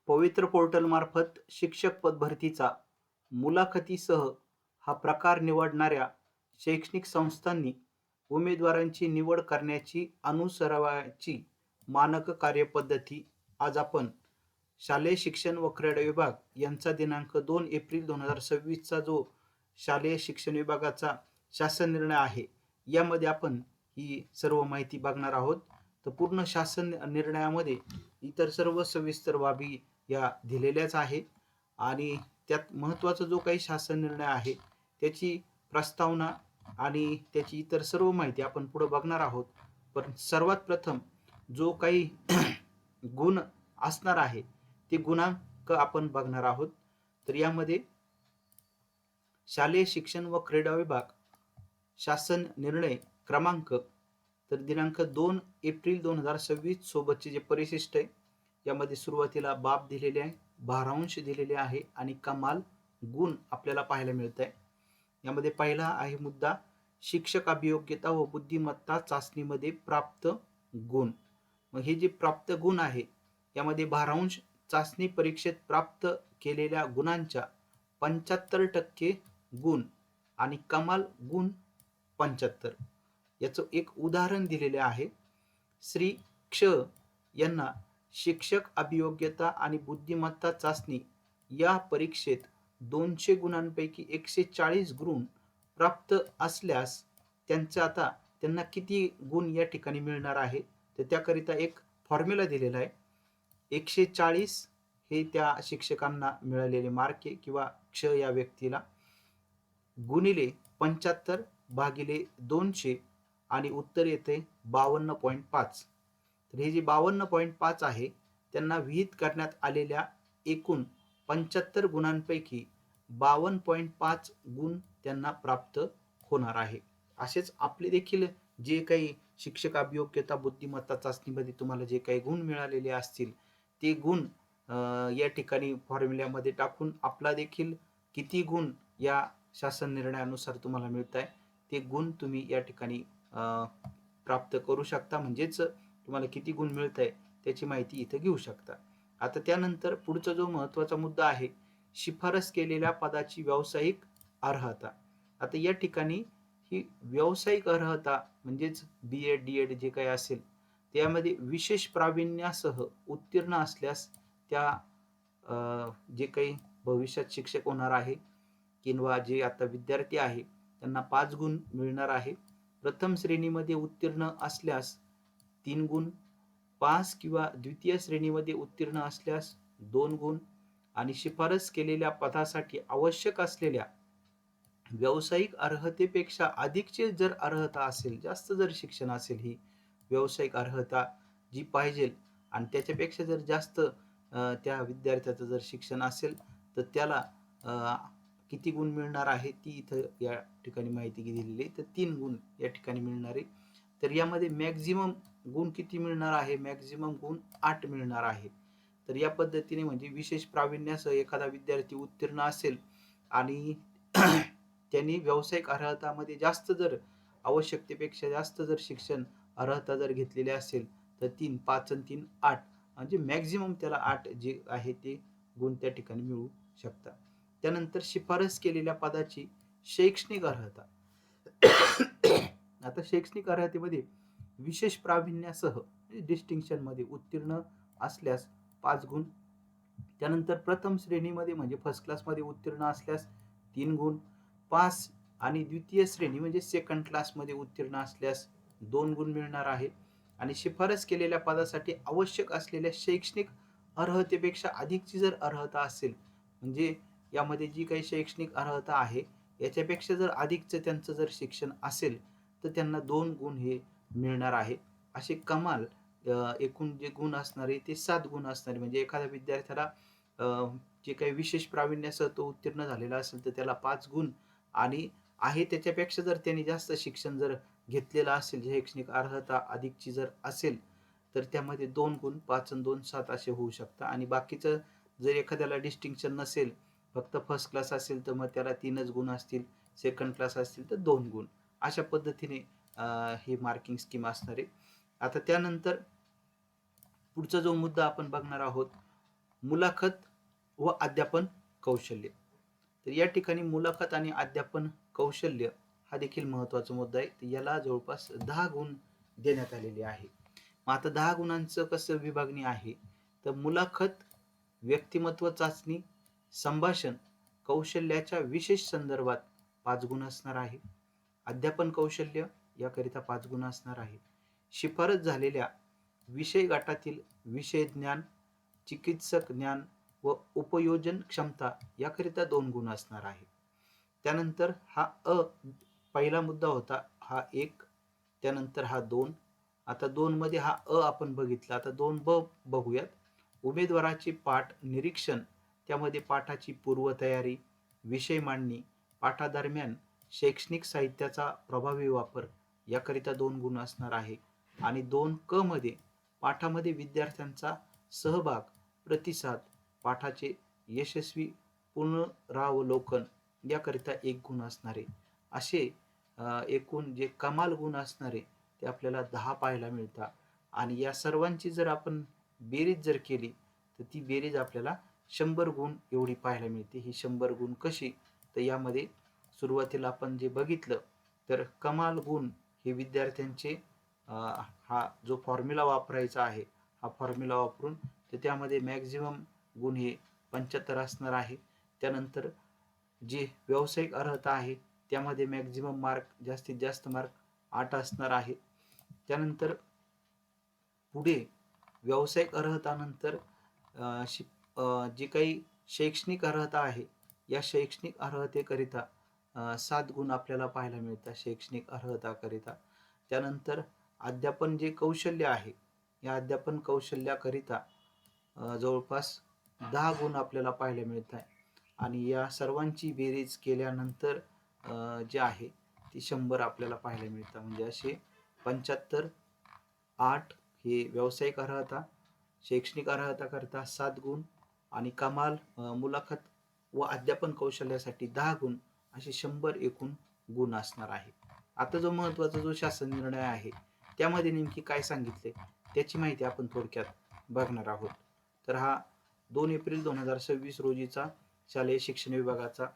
पवित्र पोर्टलमार्फत शिक्षक पद भरतीचा मुलाखतीसह हा प्रकार निवडणाऱ्या शैक्षणिक संस्थांनी उमेदवारांची निवड करण्याची अनुसरावयाची मानक कार्यपद्धती आज आपण शालेय शिक्षण व क्रीडा विभाग यांचा दिनांक 2 एप्रिल 2026 जो शालेय शिक्षण विभागाचा शासन निर्णय आहे, यामध्ये आपण ही सर्व माहिती बघणार आहोत. तर पूर्ण शासन निर्णयामध्ये इतर सर्व सविस्तर बाबी या दिलेल्याच आहे आणि त्यात महत्त्वाचा जो काही शासन निर्णय आहे त्याची प्रस्तावना आणि त्याची इतर सर्व माहिती आपण पुढे बघणार आहोत. पण सर्वात प्रथम जो काही गुण असणार आहे ते गुणांक आपण बघणार आहोत. तर यामध्ये शालेय शिक्षण व क्रीडा विभाग शासन निर्णय क्रमांक तर दिनांक 2 एप्रिल 2026 सोबतचे जे परिशिष्ट आहे यामध्ये सुरुवातीला बाब दिलेले आहे, भारांश दिलेले आहे आणि कमाल गुण आपल्याला पाहायला मिळत आहे. यामध्ये पहिला आहे मुद्दा शिक्षक अभियोग्यता व बुद्धिमत्ता चाचणीमध्ये प्राप्त गुण. मग हे जे प्राप्त गुण आहे यामध्ये भारांश चाचणी परीक्षेत प्राप्त केलेल्या गुणांच्या 75% गुण आणि कमाल गुण 75. याचं एक उदाहरण दिलेले आहे. श्री क्ष यांना शिक्षक अभियोग्यता आणि बुद्धिमत्ता चाचणी या परीक्षेत 200 गुणांपैकी 140 गुण प्राप्त असल्यास त्यांना किती गुण या ठिकाणी मिळणार आहे, तर त्याकरिता एक फॉर्म्युला दिलेला आहे. 140 हे त्या शिक्षकांना मिळालेले मार्क आहे किंवा क्ष या व्यक्तीला, गुणिले 75 भागिले 200 आणि उत्तर येते 52.5. तर हे जे 52.5 आहे त्यांना विहित करण्यात आलेल्या एकूण 75 गुणांपैकी 52.5 गुण त्यांना प्राप्त होणार आहे. असेच आपले देखील जे काही शिक्षक अभियोग्यता बुद्धिमत्ता चाचणीमध्ये तुम्हाला जे काही गुण मिळालेले असतील ते गुण या ठिकाणी फॉर्म्युल्यामध्ये टाकून आपला देखील किती गुण या शासन निर्णयानुसार तुम्हाला मिळत आहे ते गुण तुम्ही या ठिकाणी प्राप्त करू शकता. म्हणजेच तुम्हाला किती गुण मिळत आहे त्याची माहिती इथं घेऊ शकता. आता त्यानंतर पुढचा जो महत्त्वाचा मुद्दा आहे शिफारस केलेल्या पदाची व्यावसायिक अर्हता. आता या ठिकाणी ही व्यावसायिक अर्हता म्हणजेच BEd DEd जे काही असेल त्यामध्ये विशेष प्रावीण्यासह उत्तीर्ण असल्यास त्या जे काही भविष्यात शिक्षक होणार आहे किंवा जे आता विद्यार्थी आहे त्यांना 5 गुण मिळणार आहे. प्रथम श्रेणीमध्ये उत्तीर्ण असल्यास 3 गुण, पास किंवा द्वितीय श्रेणीमध्ये उत्तीर्ण असल्यास 2 गुण आणि शिफारस केलेल्या पदासाठी आवश्यक असलेल्या व्यावसायिक अर्हतेपेक्षा अधिकची जर अर्हता असेल, जास्त जर शिक्षण असेल, ही व्यावसायिक अर्हता जी पाहिजे आणि त्याच्यापेक्षा जर जास्त त्या विद्यार्थ्याचं जर शिक्षण असेल तर त्याला किती गुण मिळणार आहे ती इथं या ठिकाणी माहिती दिलेली आहे. तर 3 गुण या ठिकाणी मिळणार आहे. तर यामध्ये मॅक्झिमम गुण किती मिळणार आहे? मॅक्झिमम गुण 8 मिळणार आहे. तर या पद्धतीने म्हणजे विशेष प्रावीण्यासह एखादा विद्यार्थी उत्तीर्ण असेल आणि त्यांनी व्यावसायिक अर्हतामध्ये जास्त जर आवश्यकतेपेक्षा जास्त जर शिक्षण अर्हता जर घेतलेली असेल तर 3, 5 आणि 3 8 म्हणजे मॅक्झिमम त्याला 8 जे आहे ते गुण त्या ठिकाणी मिळू शकतात. त्यानंतर शिफारस केलेल्या पदाची शैक्षणिक अर्हता. आता शैक्षणिक अर्हतेमध्ये विशेष प्रावीण्यासह डिस्टिंक्शन मध्ये उत्तीर्ण असल्यास 5 गुण. त्यानंतर प्रथम श्रेणीमध्ये म्हणजे फर्स्ट क्लासमध्ये उत्तीर्ण असल्यास 3 गुण, पास आणि द्वितीय श्रेणी म्हणजे सेकंड क्लासमध्ये उत्तीर्ण असल्यास 2 गुण मिळणार आहे आणि शिफारस केलेल्या पदासाठी आवश्यक असलेल्या शैक्षणिक अर्हतेपेक्षा अधिकची जर अर्हता असेल म्हणजे यामध्ये जी काही शैक्षणिक अर्हता आहे याच्यापेक्षा जर अधिकचं त्यांचं जर शिक्षण असेल तर त्यांना 2 गुण हे मिळणार आहे. असे कमाल एकूण जे गुण असणारे ते 7 गुण असणारे म्हणजे एखाद्या विद्यार्थ्याला जे काही विशेष प्रावीण्यासह तो उत्तीर्ण झालेला असेल तर त्याला 5 गुण आणि आहे त्याच्यापेक्षा जर त्यांनी जास्त शिक्षण जर घेतलेलं असेल, शैक्षणिक अर्हता अधिकची जर असेल तर त्यामध्ये 2 गुण, 5 आणि 2 7 असे होऊ शकतात आणि बाकीचं जर एखाद्याला डिस्टिंक्शन नसेल, फक्त फर्स्ट क्लास असेल तर मग त्याला 3च गुण असतील, सेकंड क्लास असतील तर 2 गुण. अशा पद्धतीने हे मार्किंग स्कीम असणार आहे. आता त्यानंतर पुढचा जो मुद्दा आपण बघणार आहोत मुलाखत व अध्यापन कौशल्य. तर या ठिकाणी मुलाखत आणि अध्यापन कौशल्य हा देखील महत्त्वाचा मुद्दा आहे. तर याला जवळपास 10 गुण देण्यात आलेले आहे. मग आता 10 गुणांचं कसं विभागणी आहे, तर मुलाखत, व्यक्तिमत्व चाचणी, संभाषण कौशल्याच्या विशेष संदर्भात 5 गुण असणार आहे. अध्यापन कौशल्य याकरिता 5 गुण असणार आहे. शिफारस झालेल्या विषय गटातील विषय ज्ञान, चिकित्सक ज्ञान व उपयोजन क्षमता याकरिता 2 गुण असणार आहे. त्यानंतर हा पहिला मुद्दा होता हा 1, त्यानंतर हा 2. आता 2 मध्ये हा आपण बघितला. आता 2 बघूयात. उमेदवाराचे पाठ निरीक्षण, त्यामध्ये पाठाची पूर्वतयारी, विषय मांडणी, पाठादरम्यान शैक्षणिक साहित्याचा प्रभावी वापर याकरिता 2 गुण असणार आहे. आणि 2 मध्ये पाठामध्ये विद्यार्थ्यांचा सहभाग, प्रतिसाद, पाठाचे यशस्वी पुनरावलोकन याकरिता 1 गुण असणारे. असे एकूण जे कमाल गुण असणारे ते आपल्याला 10 पाहायला मिळतात. आणि या सर्वांची जर आपण बेरीज जर केली तर ती बेरीज आपल्याला 100 गुण एवढी पाहायला मिळते. ही 100 गुण कशी, तर यामध्ये सुरुवातीला आपण जे बघितलं तर कमाल गुण हे विद्यार्थ्यांचे हा जो फॉर्म्युला वापरायचा आहे, हा फॉर्म्युला वापरून तर त्यामध्ये मॅक्झिमम गुण हे 75 असणार आहे. त्यानंतर जी व्यावसायिक अर्हता आहे त्यामध्ये मॅक्झिमम मार्क, जास्तीत जास्त मार्क 8 असणार आहे. त्यानंतर पुढे व्यावसायिक अर्हतानंतर जी काही शैक्षणिक अर्हता आहे, या शैक्षणिक अर्हतेकरिता 7 गुण आपल्याला पाहायला मिळतात शैक्षणिक अर्हताकरिता. त्यानंतर अध्यापन जे कौशल्य आहे, या अध्यापन कौशल्याकरिता जवळपास 10 गुण आपल्याला पाहायला मिळत आहे. आणि या सर्वांची बेरीज केल्यानंतर जे आहे ती 100 आपल्याला पाहायला मिळतं. म्हणजे असे 75, 8 हे व्यावसायिक अर्हता, शैक्षणिक अर्हता करता 7 गुण आणि कमाल मुलाखत व अध्यापन कौशल्यासाठी 10 गुण, असे 100 एकूण गुण असणार आहे. आता जो महत्त्वाचा जो शासन निर्णय आहे त्यामध्ये नेमकी काय सांगितले त्याची माहिती आपण थोडक्यात बघणार आहोत. तर हा 2 एप्रिल 2026 रोजीचा शालेय शिक्षण विभागाचा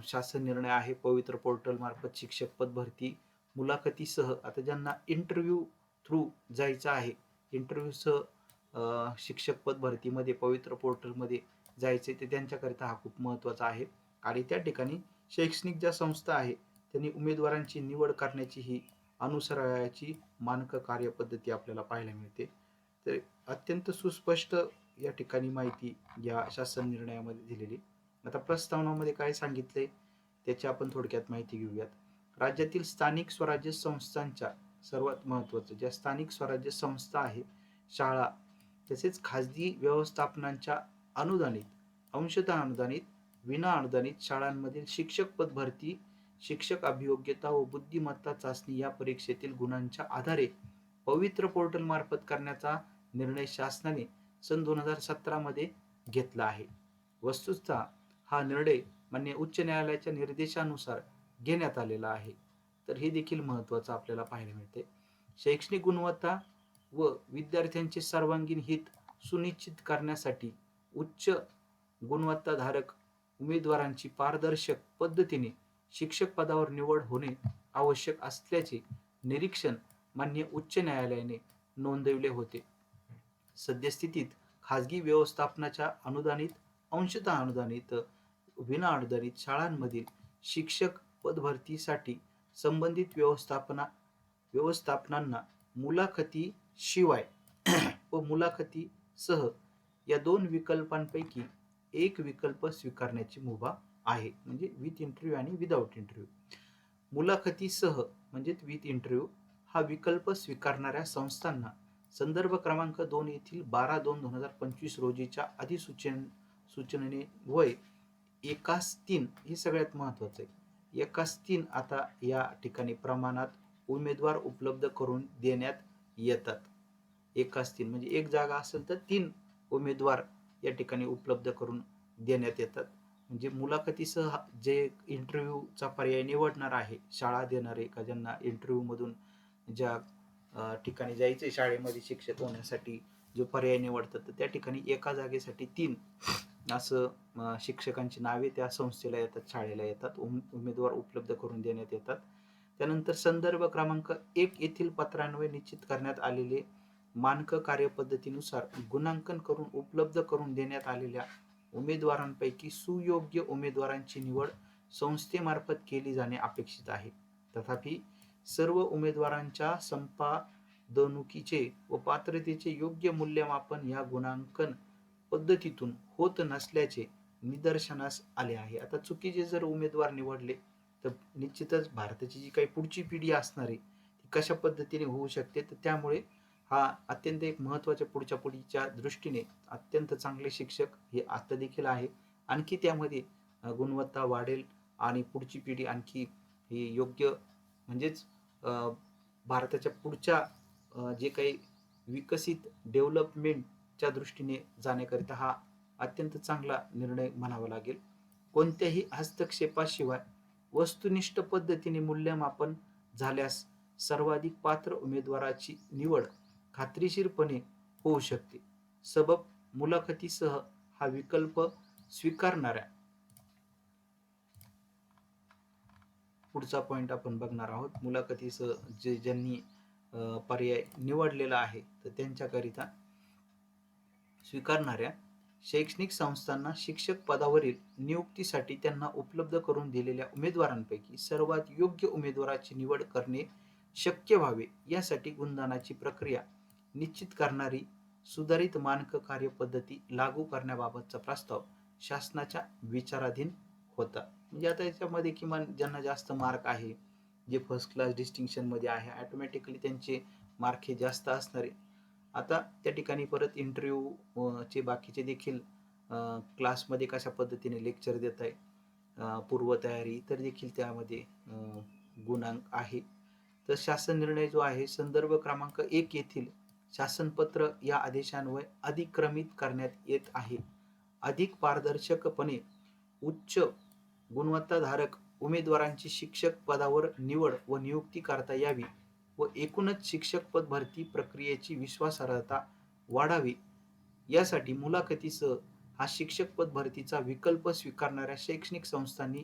शासन निर्णय आहे. पवित्र पोर्टल मार्फत शिक्षक पद भरती मुलाखतीसह, आता ज्यांना इंटरव्ह्यू थ्रू जायचं आहे, इंटरव्ह्यूसह शिक्षक पद भरतीमध्ये पवित्र पोर्टलमध्ये जायचे, ते त्यांच्याकरिता हा खूप महत्त्वाचा आहे. आणि त्या ठिकाणी शैक्षणिक ज्या संस्था आहे त्यांनी उमेदवारांची निवड करण्याची ही अनुसरावयाची मानक कार्यपद्धती आपल्याला पाहायला मिळते. तर अत्यंत सुस्पष्ट या ठिकाणी माहिती या शासन निर्णयामध्ये दिलेली. आता प्रस्तावनामध्ये काय सांगितले त्याची आपण थोडक्यात माहिती घेऊयात. राज्यातील स्थानिक स्वराज्य संस्थांच्या, सर्वात महत्त्वाचं, ज्या स्थानिक स्वराज्य संस्था आहे, शाळा तसेच खाजगी व्यवस्थापनांच्या अनुदानित, अंशतः अनुदानित, विना अनुदानित शाळांमधील शिक्षक पद भरती, शिक्षक अभियोग्यता व बुद्धिमत्ता चाचणी या परीक्षेतील गुणांच्या आधारे पवित्र पोर्टल मार्फत करण्याचा निर्णय शासनाने सन 2017 मध्ये घेतला आहे. वस्तुतः हा निर्णय माननीय उच्च न्यायालयाच्या निर्देशानुसार घेण्यात आलेला आहे. तर हे देखील महत्त्वाचं आपल्याला पाहायला मिळते. शैक्षणिक गुणवत्ता व विद्यार्थ्यांचे सर्वांगीण हित सुनिश्चित करण्यासाठी उच्च गुणवत्ताधारक उमेदवारांची पारदर्शक पद्धतीने शिक्षक पदावर निवड होणे आवश्यक असल्याचे निरीक्षण माननीय उच्च न्यायालयाने नोंदवले होते. सद्यस्थितीत खाजगी व्यवस्थापनाच्या अनुदानित, अंशतः अनुदानित, विना अनुदानित शाळांमधील शिक्षक पदभरतीसाठी संबंधित व्यवस्थापनांना मुलाखतीशिवाय व मुलाखतीसह या 2 विकल्पांपैकी एक विकल्प स्वीकारण्याची मुभा आहे. म्हणजे विथ इंटरव्ह्यू आणि विदाउट इंटरव्ह्यू. मुलाखतीसह म्हणजे विथ इंटरव्ह्यू हा विकल्प स्वीकारणाऱ्या संस्थांना संदर्भ क्रमांक 2 येथील 12/2/2025 रोजीच्या सूचनेने वय 1:3, हे सगळ्यात महत्त्वाचं आहे. 1:3 आता या ठिकाणी प्रमाणात उमेदवार उपलब्ध करून देण्यात येतात. 1:3 म्हणजे एक जागा असेल तर 3 उमेदवार या ठिकाणी उपलब्ध करून देण्यात येतात. म्हणजे मुलाखतीसह जे इंटरव्ह्यूचा पर्याय निवडणार आहे, शाळा देणारे का ज्यांना इंटरव्ह्यूमधून ज्या ठिकाणी जायचं शाळेमध्ये शिक्षक होण्यासाठी जो पर्याय निवडतात, तर त्या ठिकाणी एका जागेसाठी 3 असं शिक्षकांची नावे त्या संस्थेला येतात, शाळेला येतात, उमेदवार उपलब्ध करून देण्यात येतात. त्यानंतर संदर्भ क्रमांक 1 येथील पत्रान्वये निश्चित करण्यात आलेले मानक कार्यपद्धतीनुसार गुणांकन करून उपलब्ध करून देण्यात आलेल्या उमेदवारांपैकी सुयोग्य उमेदवारांची निवड संस्थेमार्फत केली जाणे अपेक्षित आहे. तथापि सर्व उमेदवारांच्या संपादनुकीचे व पात्रतेचे योग्य मूल्यमापन या गुणांकन पद्धतीतून होत नसल्याचे निदर्शनास आले आहे. आता चुकीचे जर उमेदवार निवडले तर निश्चितच भारताची जी काही पुढची पिढी असणार आहे ती कशा पद्धतीने होऊ शकते, तर त्यामुळे हा अत्यंत एक महत्त्वाच्या पुढच्या पिढीच्या दृष्टीने अत्यंत चांगले शिक्षक हे आता देखील आहे. आणखी त्यामध्ये गुणवत्ता वाढेल आणि पुढची पिढी आणखी ही योग्य म्हणजेच भारताच्या पुढच्या जे काही विकसित डेव्हलपमेंटच्या दृष्टीने जाण्याकरिता हा अत्यंत चांगला निर्णय म्हणावा लागेल. कोणत्याही हस्तक्षेपाशिवाय वस्तुनिष्ठ पद्धतीने मूल्यमापन झाल्यास सर्वाधिक पात्र उमेदवाराची निवड खात्रीशीरपणे होऊ शकते. सबब मुलाखतीसह हा विकल्प स्वीकारणाऱ्या पुढचा पॉइंट आपण बघणार आहोत. मुलाखतीसह ज्यांनी पर्याय निवडलेला आहे तर त्यांच्याकरिता स्वीकारणाऱ्या शैक्षणिक संस्थांना शिक्षक पदावरील नियुक्तीसाठी त्यांना उपलब्ध करून दिलेल्या उमेदवारांपैकी सर्वात योग्य उमेदवाराची निवड करणे शक्य व्हावे यासाठी गुणदानाची प्रक्रिया निश्चित करणारी सुधारित मानक कार्यपद्धती लागू करण्याबाबतचा प्रस्ताव शासनाच्या विचाराधीन होता. म्हणजे आता याच्यामध्ये किमान ज्यांना जास्त मार्क आहे, जे फर्स्ट क्लास डिस्टिंक्शनमध्ये आहे, ऑटोमॅटिकली त्यांचे मार्क हे जास्त असणारे. आता त्या ठिकाणी परत इंटरव्ह्यू चे बाकीचे देखील क्लासमध्ये कशा पद्धतीने लेक्चर देत आहे, पूर्वतयारी तर देखील त्यामध्ये गुणांक आहे. तर शासन निर्णय जो आहे संदर्भ क्रमांक 1 येथील शासनपत्र या आदेशान्वये अधिक्रमित करण्यात येत आहे. अधिक पारदर्शकपणे उच्च गुणवत्ताधारक उमेदवारांची शिक्षक पदावर निवड व नियुक्ती करता यावी व एकूणच शिक्षक पद भरती प्रक्रियेची विश्वासार्हता वाढावी यासाठी मुलाखतीसह हा शिक्षक पद भरतीचा विकल्प स्वीकारणाऱ्या शैक्षणिक संस्थांनी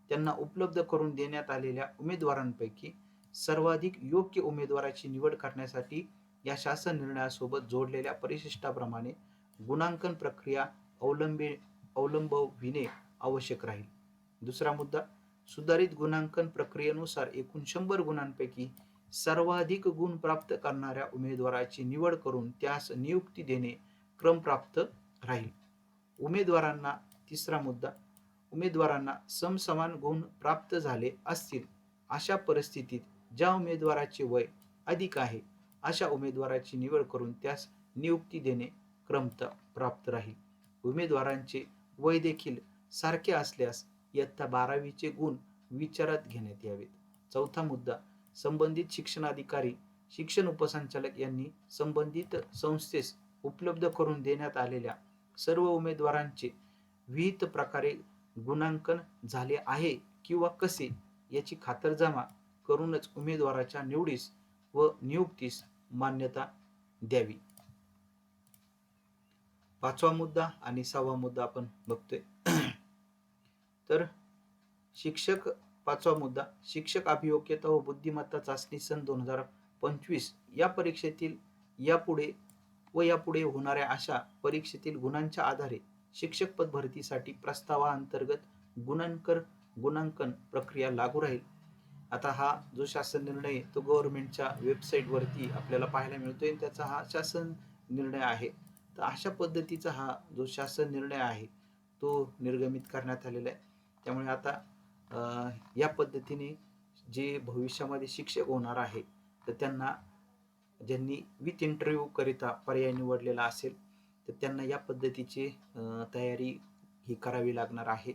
त्यांना उपलब्ध करून देण्यात आलेल्या उमेदवारांपैकी सर्वाधिक योग्य उमेदवाराची निवड करण्यासाठी या शासन निर्णयासोबत जोडलेल्या परिशिष्टाप्रमाणे गुणांकन प्रक्रिया अवलंबविणे आवश्यक राहील. दुसरा मुद्दा, सुधारित गुणांकन प्रक्रियेनुसार एकूण 100 गुणांपैकी सर्वाधिक गुण प्राप्त करणाऱ्या उमेदवाराची निवड करून त्यास नियुक्ती देणे क्रमप्राप्त राहील. उमेदवारांना तिसरा मुद्दा, उमेदवारांना समसमान गुण प्राप्त झाले असतील अशा परिस्थितीत ज्या उमेदवाराचे वय अधिक आहे अशा उमेदवाराची निवड करून त्यास नियुक्ती देणे क्रमप्राप्त राहील. उमेदवारांचे वय देखील सारखे असल्यास इयत्ता 12वीचे गुण विचारात घेण्यात यावेत. चौथा मुद्दा, संबंधित शिक्षणाधिकारी, शिक्षण उपसंचालक यांनी संबंधित संस्थेस उपलब्ध करून देण्यात आलेल्या सर्व उमेदवारांचे विहित प्रकारे गुणांकन झाले आहे किंवा कसे याची खातरजमा करूनच उमेदवाराच्या निवडीस व नियुक्तीस मान्यता द्यावी. पाचवा मुद्दा आणि 6वा मुद्दा आपण बघतोय. तर शिक्षक, पाचवा मुद्दा, शिक्षक अभियोग्यता व बुद्धिमत्ता चाचणी सन 2025 या परीक्षेतील यापुढे होणाऱ्या अशा परीक्षेतील गुणांच्या आधारे शिक्षक पद भरतीसाठी प्रस्तावाअंतर्गत गुणांकन प्रक्रिया लागू राहील. आता हा जो शासन निर्णय तो गव्हर्नमेंटच्या वेबसाईटवरती आपल्याला पाहायला मिळतोय, त्याचा हा शासन निर्णय आहे. तर अशा पद्धतीचा हा जो शासन निर्णय आहे तो निर्गमित करण्यात आलेला आहे. त्यामुळे आता या पद्धतीने जे भविष्यामध्ये शिक्षक होणार आहे तर त्यांना ज्यांनी विथ इंटरव्ह्यू करिता पर्याय निवडलेला असेल तर त्यांना या पद्धतीची तयारी ही करावी लागणार आहे.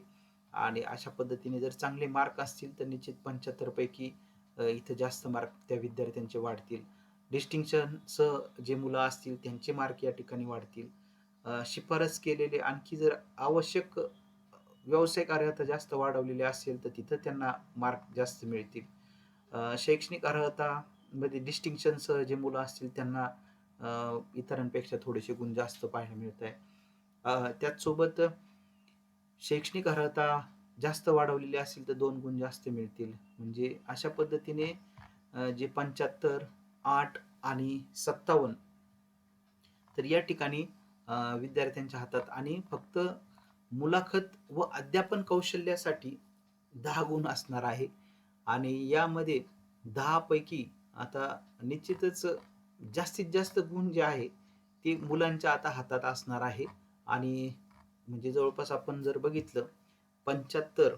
आणि अशा पद्धतीने जर चांगले मार्क असतील तर निश्चित 75 पैकी इथं जास्त मार्क त्या विद्यार्थ्यांचे वाढतील. डिस्टिंक्शनसह जे मुलं असतील त्यांचे मार्क या ठिकाणी वाढतील. शिफारस केलेले आणखी जर आवश्यक व्यावसायिक अर्हता जास्त वाढवलेली असेल तर तिथं त्यांना मार्क जास्त मिळतील. शैक्षणिक अर्हता मध्ये डिस्टिंक्शनसह जे मुलं असतील त्यांना इतरांपेक्षा थोडेसे गुण जास्त पाहायला मिळत आहे. त्याचसोबत शैक्षणिक अर्हता जास्त वाढवलेली असेल तर 2 गुण जास्त मिळतील. म्हणजे अशा पद्धतीने जे 75, 8 आणि 57 तर या ठिकाणी विद्यार्थ्यांच्या हातात आणि फक्त मुलाखत व अध्यापन कौशल्यासाठी 10 गुण असणार आहे आणि यामध्ये 10 पैकी आता निश्चितच जास्तीत जास्त गुण जे आहे ते मुलांच्या आता हातात असणार आहे आणि म्हणजे जवळपास आपण जर बघितलं 75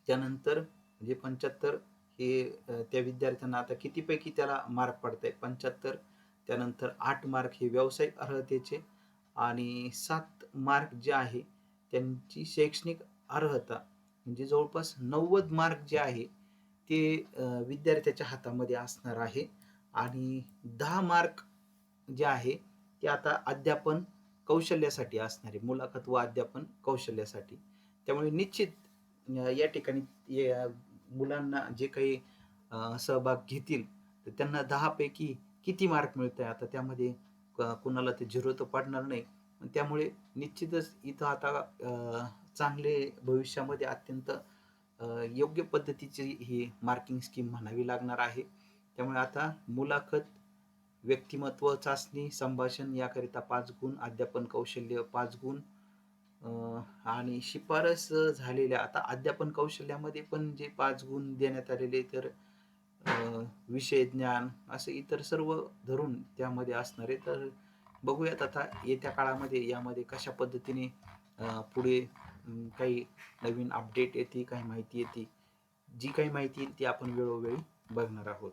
त्यानंतर म्हणजे 75 हे त्या विद्यार्थ्यांना आता कितीपैकी त्याला मार्क पडतायत 75 त्यानंतर 8 मार्क हे व्यावसायिक अर्हतेचे आणि 7 मार्क जे आहे त्यांची शैक्षणिक अर्हता म्हणजे जवळपास 90 मार्क जे आहे ते विद्यार्थ्याच्या हातामध्ये असणार आहे आणि 10 मार्क जे आहे ते आता अध्यापन कौशल्यासाठी असणार आहे. मुलाखत व अध्यापन कौशल्यासाठी. त्यामुळे निश्चित या ठिकाणी या मुलांना जे काही सहभाग घेतील, तर त्यांना 10 पैकी किती मार्क मिळत आहे, आता त्यामध्ये कुणाला ते 0 तर पडणार नाही. त्यामुळे निश्चितच इथं आता चांगले भविष्यामध्ये अत्यंत योग्य पद्धतीची ही मार्किंग स्कीम म्हणावी लागणार आहे. त्यामुळे आता मुलाखत, व्यक्तिमत्व चाचणी, संभाषण याकरिता 5 गुण, अध्यापन कौशल्य 5 गुण आणि शिफारस झालेल्या आता अध्यापन कौशल्यामध्ये पण जे 5 गुण देण्यात आलेले तर विषय ज्ञान असे इतर सर्व धरून त्यामध्ये असणारे तर बघूयात आता येत्या काळामध्ये यामध्ये कशा पद्धतीने पुढे काही नवीन अपडेट येते, काही माहिती येते. जी काही माहिती येईल ती आपण वेळोवेळी बघणार आहोत.